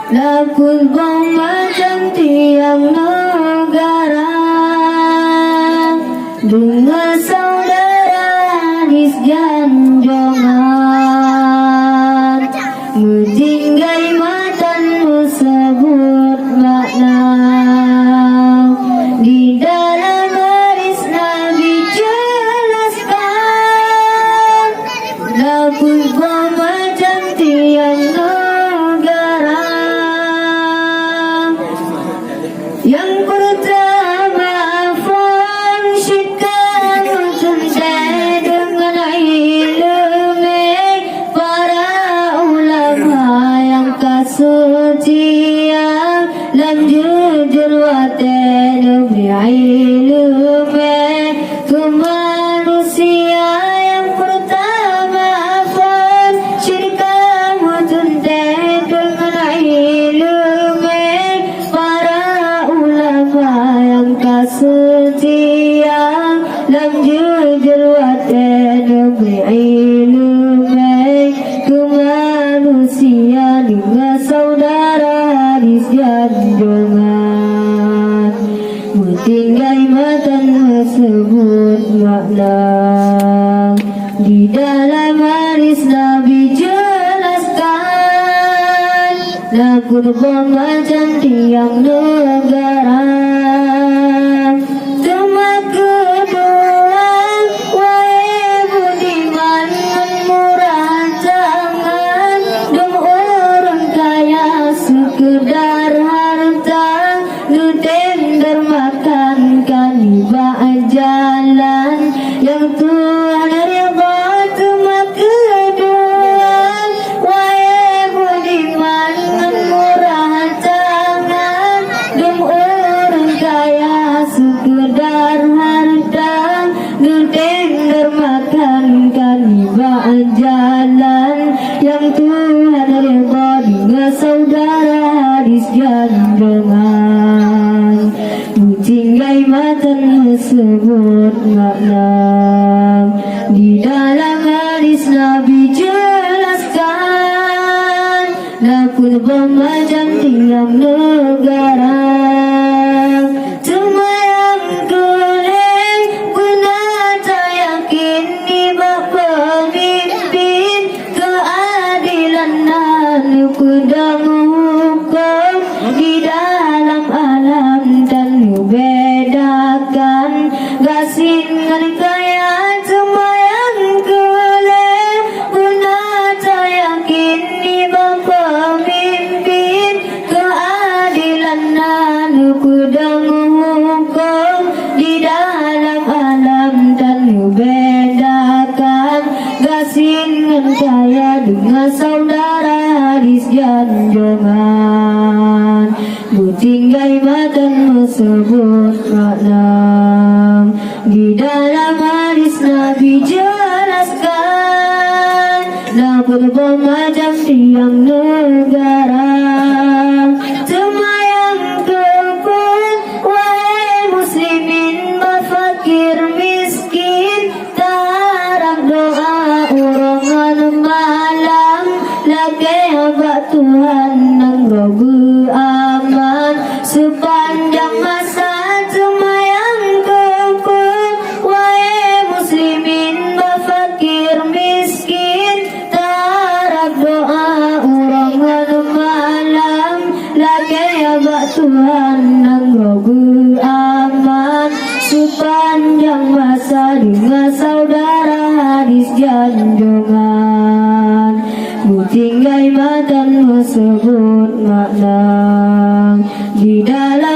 Lakul bom macam tiang negara, bunga saudara di janjongan, menjinggai matanmu sebut makna. Di dalam hadis Nabi jelaskan, lakul bom macam tiang negara. Yang pertama fungsikan mencintai dengan ilmu para ulama yang kasucian dan jujur waten ilmu ke manusia. Yang pertama fungsikan mencintai dengan ilmu para ulama yang kasucian dan jujur waten ilmu ke manusia dengan saudara di janjongan, mentinggai matan sebut makna. Di dalam hadis Nabi jelaskan, lakul bom macam tiang negara. Tema kedua, wahai budiman murah tangan, dom orang kaya sekedar harta, nutender makan kanibah jalan yang Tuhan redha. Tema kedua, wahai budiman murah tangan, dom orang kaya sekedar harta, nutender makan kanibah jalan yang Tuhan redha dengan saudara di janjongan, menjinggai matan sebut makna. Di dalam hadis Nabi jelaskan, lakul bom macam tiang negara. Semua yang boleh benar tak yakin di bak pemimpin keadilan dan kudang hukum di dalam alam dan bedakan gasin dan kaya. Semua yang boleh benar tak yakin di bak pemimpin keadilan dan kudang hukum di dalam alam dan bedakan gasin dan kaya dengan saudara di janjongan, mentinggai matan sebut makna. Di dalam hadis Nabi jelaskan, lakul bom macam tiang negara. Semua yang kepun, wahai muslimin berfakir miskin, tak doa urangan malam, lagi abad Tuhan nang rogu aman sepanjang masa. Semua yang kepun, wahai muslimin berfakir miskin, tak doa urangan malam, lagi abad Tuhan nang rogu aman sepanjang masa dengan saudara di janjongan, mentinggai matan sebut makna. Di dalam